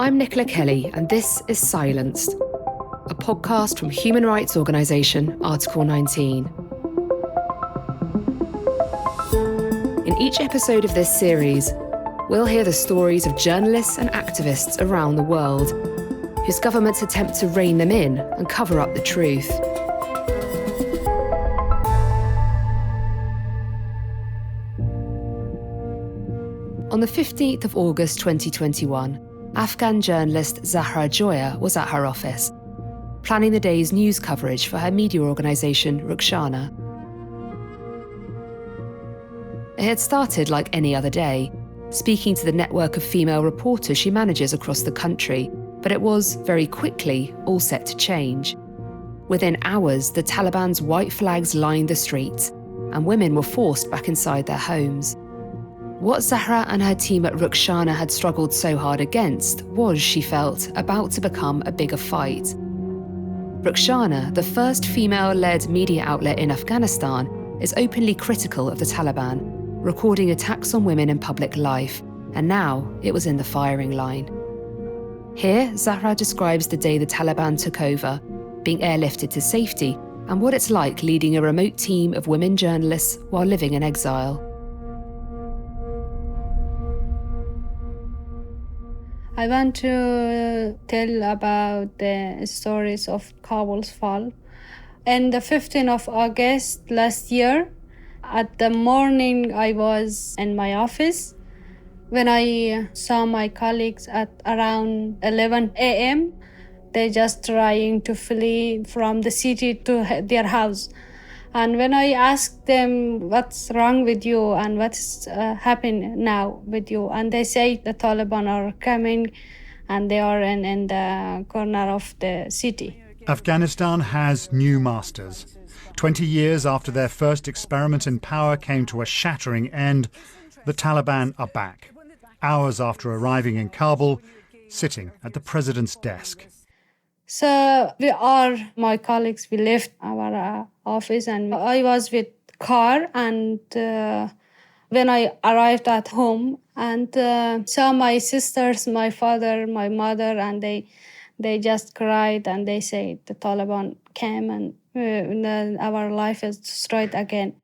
I'm Nicola Kelly, and this is Silenced, a podcast from human rights organisation Article 19. In each episode of this series, we'll hear the stories of journalists and activists around the world whose governments attempt to rein them in and cover up the truth. On the 15th of August 2021, Afghan journalist Zahra Joya was at her office, planning the day's news coverage for her media organisation Rukhshana. It had started like any other day, speaking to the network of female reporters she manages across the country, but it was, very quickly, all set to change. Within hours, the Taliban's white flags lined the streets, and women were forced back inside their homes. What Zahra and her team at Rukhshana had struggled so hard against was, she felt, about to become a bigger fight. Rukhshana, the first female-led media outlet in Afghanistan, is openly critical of the Taliban, recording attacks on women in public life, and now it was in the firing line. Here, Zahra describes the day the Taliban took over, being airlifted to safety, and what it's like leading a remote team of women journalists while living in exile. I want to tell about the stories of Kabul's fall. On the 15th of August last year, at the morning I was in my office when I saw my colleagues at around 11 a.m. They just trying to flee from the city to their house. And when I asked them, what's wrong with you and what's happening now with you? And they say the Taliban are coming and they are in the corner of the city. Afghanistan has new masters. 20 years after their first experiment in power came to a shattering end, the Taliban are back. Hours after arriving in Kabul, sitting at the president's desk. So my colleagues, we left our office and I was with car and when I arrived at home and saw my sisters, my father, my mother, and they just cried and they said the Taliban came and our life is destroyed again.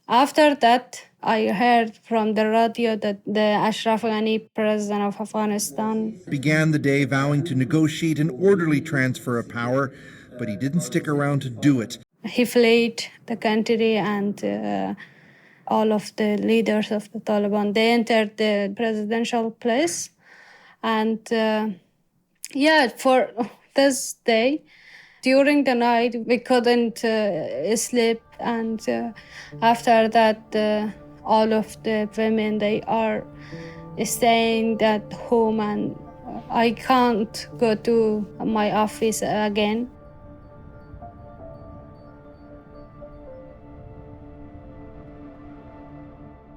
After that, I heard from the radio that the Ashraf Ghani, president of Afghanistan, began the day vowing to negotiate an orderly transfer of power, but he didn't stick around to do it. He fled the country and all of the leaders of the Taliban, they entered the presidential place. And for this day, during the night, we couldn't sleep. And after that, all of the women, they are staying at home and I can't go to my office again.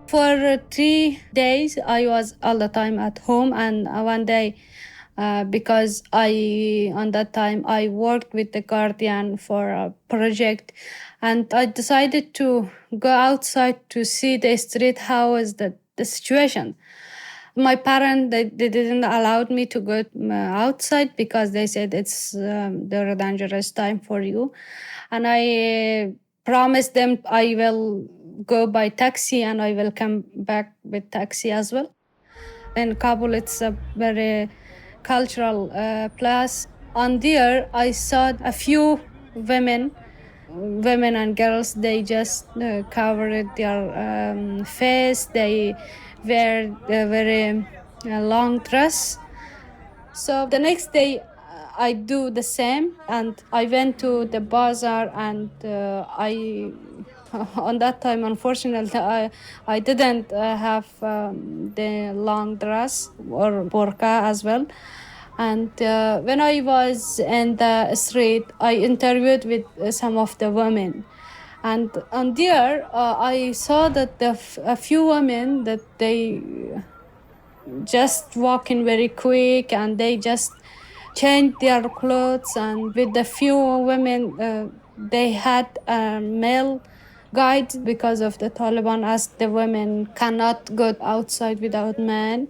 For 3 days, I was all the time at home, and one day, because on that time I worked with the Guardian for a project, and I decided to go outside to see the street, how is the situation. My parents, they didn't allow me to go outside because they said it's the dangerous time for you. And I promised them I will go by taxi and I will come back with taxi as well. In Kabul, it's a very cultural place. And there, I saw a few women and girls, they just covered their face. They wear a very long dress. So the next day, I do the same, and I went to the bazaar, and on that time, unfortunately, I didn't have the long dress or burqa as well. And when I was in the street, I interviewed with some of the women. And there, I saw that a few women, that they just walking very quick and they just changed their clothes. And with the few women, they had a male guide because of the Taliban, as the women cannot go outside without men.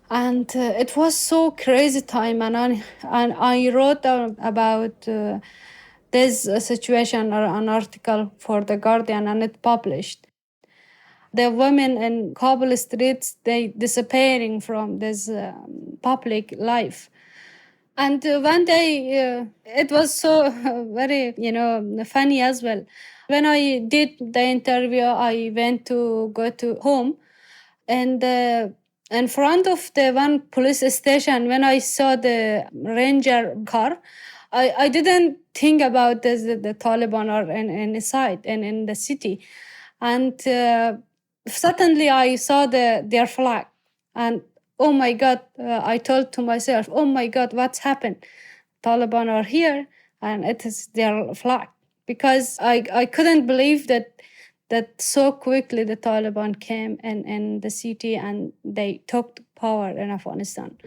And it was so crazy time, and I wrote down about this situation or an article for The Guardian, and it published. The women in Kabul streets, they disappearing from this public life. And one day, it was so very, funny as well. When I did the interview, I went to go to home, and in front of the one police station, when I saw the ranger car, I didn't think about the Taliban or any side in the city. And suddenly I saw their flag. And oh my God, I told to myself, oh my God, what's happened? Taliban are here and it is their flag. Because I couldn't believe that so quickly the Taliban came in the city and they took power in Afghanistan.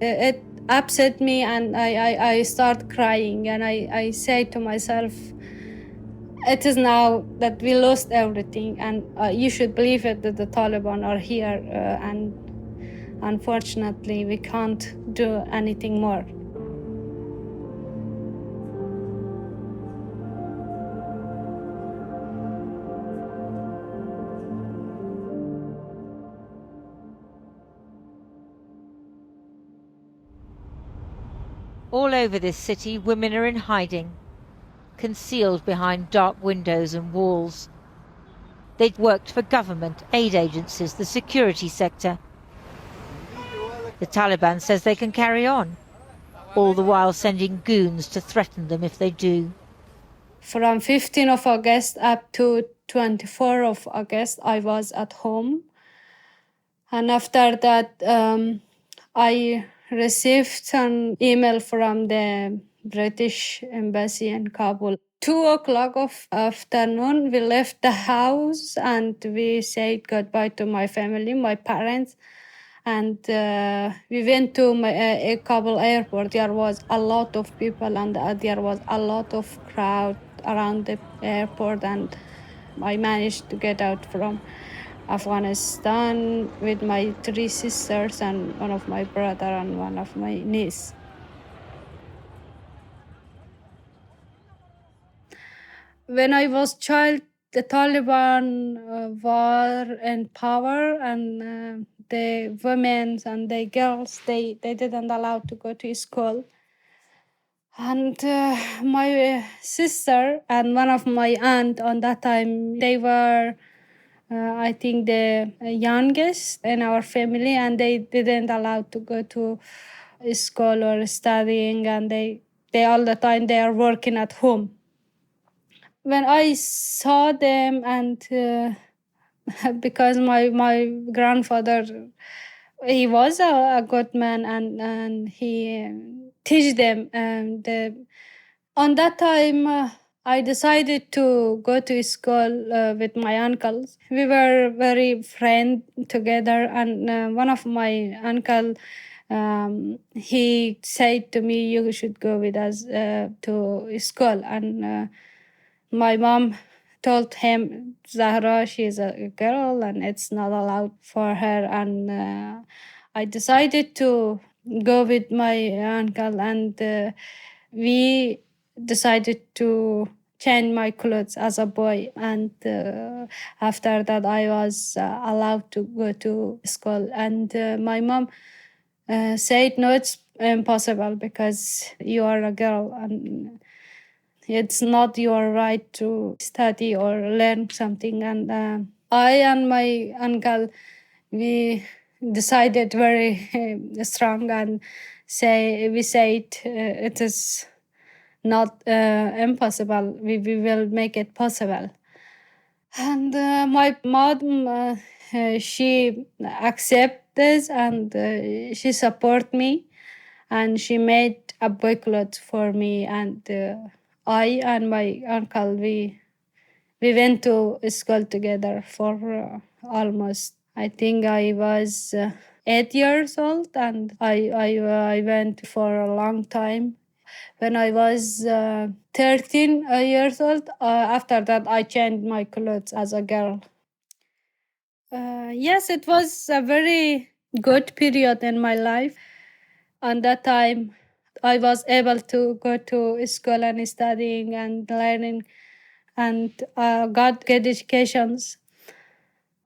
It upset me, and I start crying, and I say to myself, it is now that we lost everything, and you should believe it that the Taliban are here, and unfortunately we can't do anything more. All over this city, women are in hiding, concealed behind dark windows and walls. They'd worked for government, aid agencies, the security sector. The Taliban says they can carry on, all the while sending goons to threaten them if they do. From 15th of August up to 24th of August, I was at home. And after that, I received an email from the British embassy in Kabul. 2 o'clock of afternoon, we left the house and we said goodbye to my family, my parents. And we went to Kabul airport. There was a lot of people, and there was a lot of crowd around the airport. And I managed to get out from Afghanistan with my 3 sisters and one of my brother and one of my niece. When I was child, the Taliban were in power, and the women and the girls, they didn't allow to go to school. And my sister and one of my aunt on that time, they were I think the youngest in our family, and they didn't allow to go to school or studying, and they all the time they are working at home. When I saw them, and because my grandfather, he was a good man, and he teach them, on that time I decided to go to school with my uncles. We were very friend together, and one of my uncle, he said to me, you should go with us to school. And my mom told him, Zahra, she's a girl and it's not allowed for her. And I decided to go with my uncle, and we decided to change my clothes as a boy. And after that, I was allowed to go to school. And my mom said, no, it's impossible because you are a girl and it's not your right to study or learn something. And I and my uncle, we decided very strong and we said it is not impossible. We will make it possible. And my mom, she accept this, and she support me, and she made a boy clothes for me. And I and my uncle, we went to school together for almost, I think I was 8 years old, and I went for a long time. When I was 13 years old, after that I changed my clothes as a girl. Yes, it was a very good period in my life. On that time, I was able to go to school and studying and learning and got good educations.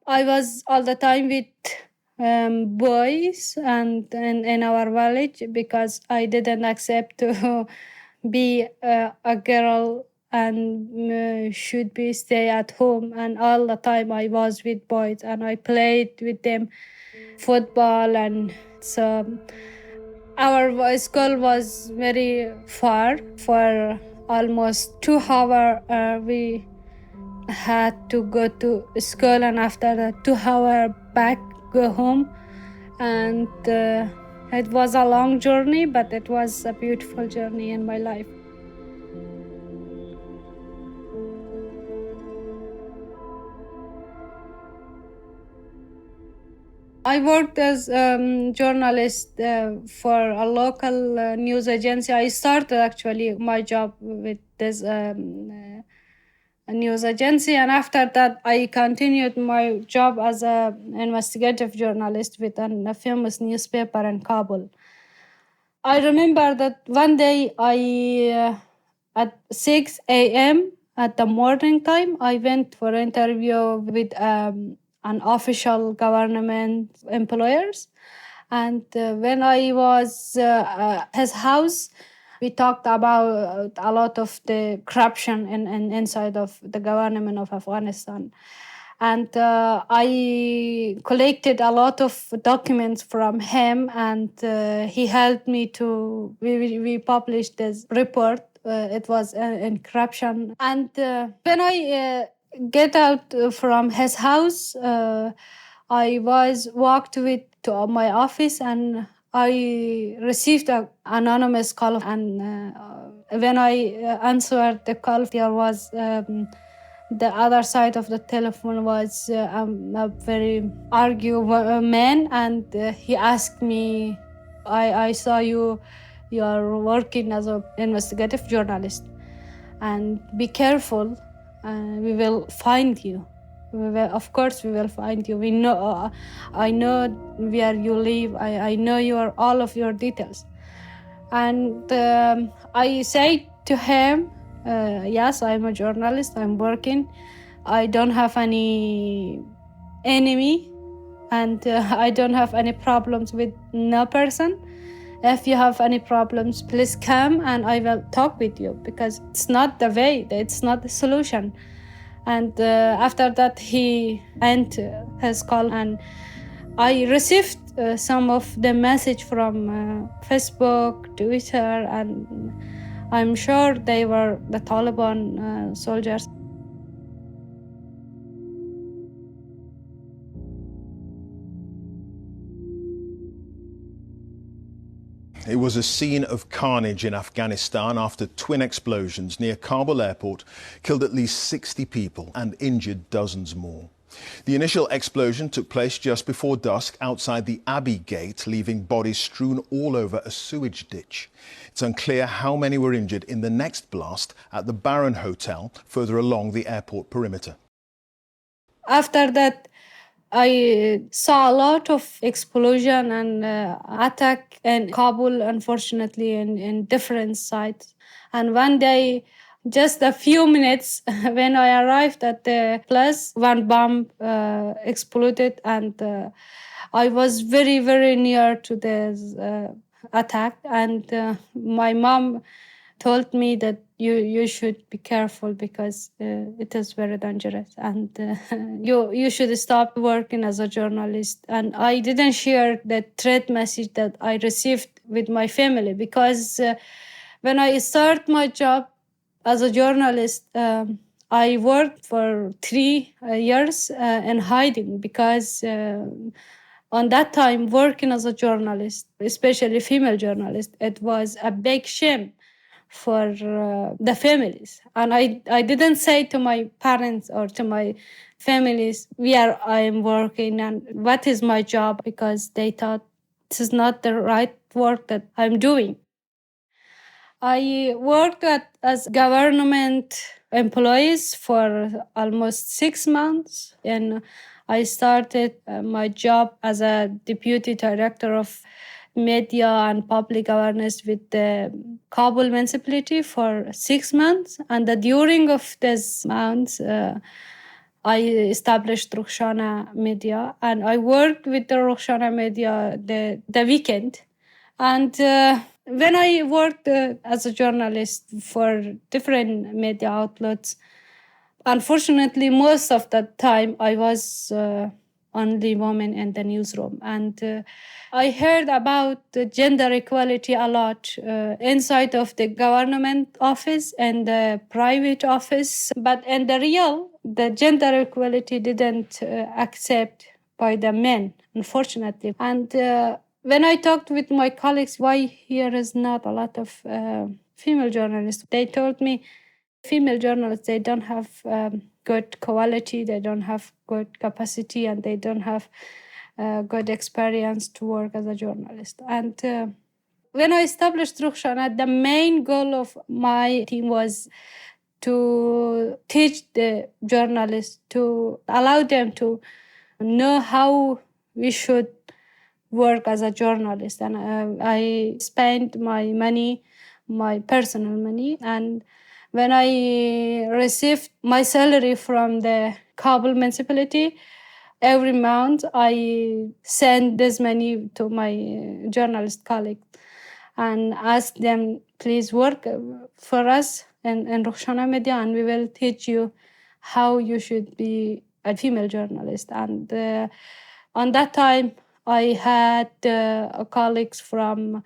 I was all the time with boys and in our village because I didn't accept to be a girl and should be stay at home. And all the time I was with boys and I played with them football. And so our school was very far. For almost 2 hours we had to go to school, and after the 2 hour back go home. And it was a long journey, but it was a beautiful journey in my life. I worked as journalist for a local news agency. I started actually my job with this a news agency, and after that I continued my job as a investigative journalist with a famous newspaper in Kabul. I remember that one day at 6 a.m. at the morning time, I went for an interview with an official government employers. And when I was at his house, we talked about a lot of the corruption in inside of the government of Afghanistan. And I collected a lot of documents from him, and he helped me to. We published this report. It was in corruption, and when I get out from his house, I was walked with to my office, and I received an anonymous call, and when I answered the call, there was the other side of the telephone was a very man, and he asked me, I saw you are working as an investigative journalist, and be careful, we will find you. Of course we will find you. We know, I know where you live. I know all of your details. And I say to him, yes, I'm a journalist. I'm working. I don't have any enemy, and I don't have any problems with no person. If you have any problems, please come and I will talk with you, because it's not the way, it's not the solution. And after that, he ended his call, and I received some of the message from Facebook, Twitter, and I'm sure they were the Taliban soldiers. It was a scene of carnage in Afghanistan after twin explosions near Kabul airport killed at least 60 people and injured dozens more. The initial explosion took place just before dusk outside the Abbey Gate, leaving bodies strewn all over a sewage ditch. It's unclear how many were injured in the next blast at the Baron Hotel further along the airport perimeter. After that, I saw a lot of explosion and attack in Kabul, unfortunately, in different sites. And one day, just a few minutes when I arrived at the place, one bomb exploded, and I was very, very near to this attack. And my mom told me that you should be careful, because it is very dangerous, and you should stop working as a journalist. And I didn't share the threat message that I received with my family, because when I start my job as a journalist, I worked for 3 years in hiding, because on that time, working as a journalist, especially female journalist, it was a big shame for the families. And I didn't say to my parents or to my families where I am working and what is my job, because they thought this is not the right work that I'm doing. I worked as government employees for almost 6 months in I started my job as a deputy director of media and public awareness with the Kabul municipality for 6 months. And during of this months, I established Rukhshana Media, and I worked with the Rukhshana Media the weekend. And when I worked as a journalist for different media outlets, unfortunately, most of the time I was only woman in the newsroom. And I heard about the gender equality a lot inside of the government office and the private office. But in the real, the gender equality didn't accept by the men, unfortunately. And when I talked with my colleagues, why here is not a lot of female journalists, they told me, female journalists, they don't have good quality, they don't have good capacity, and they don't have good experience to work as a journalist. And when I established Rukhshana, the main goal of my team was to teach the journalists, to allow them to know how we should work as a journalist. And I spent my money, my personal money, and when I received my salary from the Kabul municipality, every month I send this money to my journalist colleagues and ask them, please work for us in Rukhshana Media, and we will teach you how you should be a female journalist. And on that time, I had colleagues from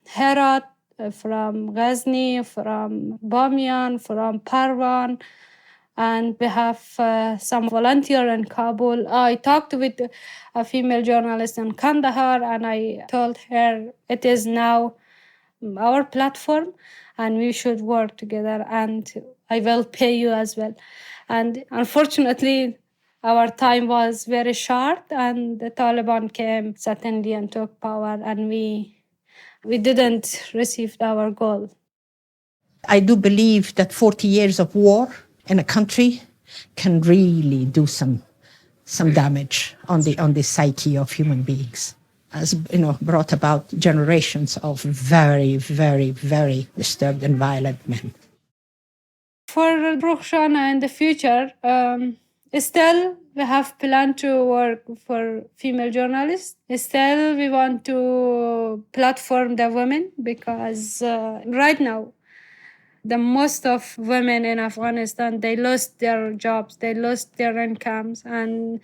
Herat, from Ghazni, from Bamiyan, from Parwan, and we have some volunteer in Kabul. I talked with a female journalist in Kandahar, and I told her it is now our platform and we should work together, and I will pay you as well. And unfortunately, our time was very short, and the Taliban came suddenly and took power, and we didn't receive our goal. I do believe that 40 years of war in a country can really do some damage on the psyche of human beings. As brought about generations of very, very, very disturbed and violent men. For Rukhshana in the future, still we have planned to work for female journalists. Still we want to platform the women, because right now the most of women in Afghanistan, they lost their jobs, they lost their incomes, and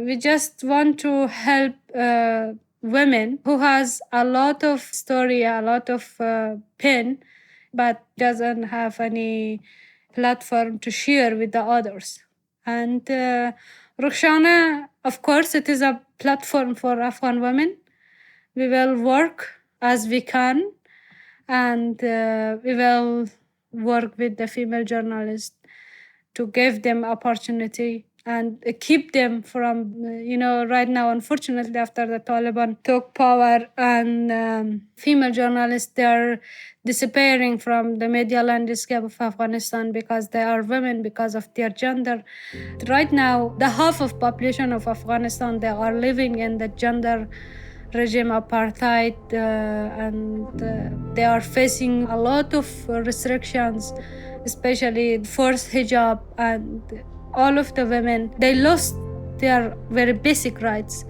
we just want to help women who has a lot of story, a lot of pain, but doesn't have any platform to share with the others. And Rukhshana, of course, it is a platform for Afghan women. We will work as we can, and we will work with the female journalists to give them opportunity and keep them from, right now, unfortunately, after the Taliban took power, and female journalists, they're disappearing from the media landscape of Afghanistan because they are women, because of their gender. Right now, the half of population of Afghanistan, they are living in the gender regime apartheid, and they are facing a lot of restrictions, especially forced hijab, and all of the women, they lost their very basic rights.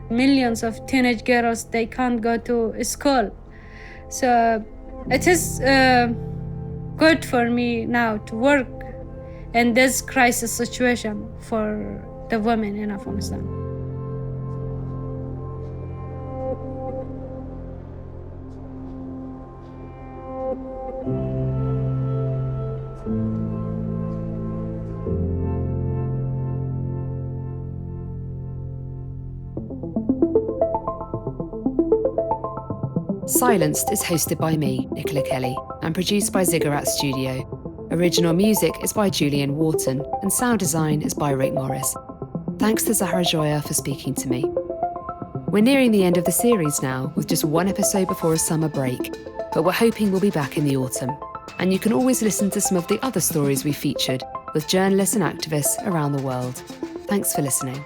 Millions of teenage girls, they can't go to school. So it is good for me now to work in this crisis situation for the women in Afghanistan. Silenced is hosted by me, Nicola Kelly, and produced by Ziggurat Studio. Original music is by Julian Wharton, and sound design is by Rick Morris. Thanks to Zahra Joya for speaking to me. We're nearing the end of the series now, with just one episode before a summer break, but we're hoping we'll be back in the autumn. And you can always listen to some of the other stories we featured with journalists and activists around the world. Thanks for listening.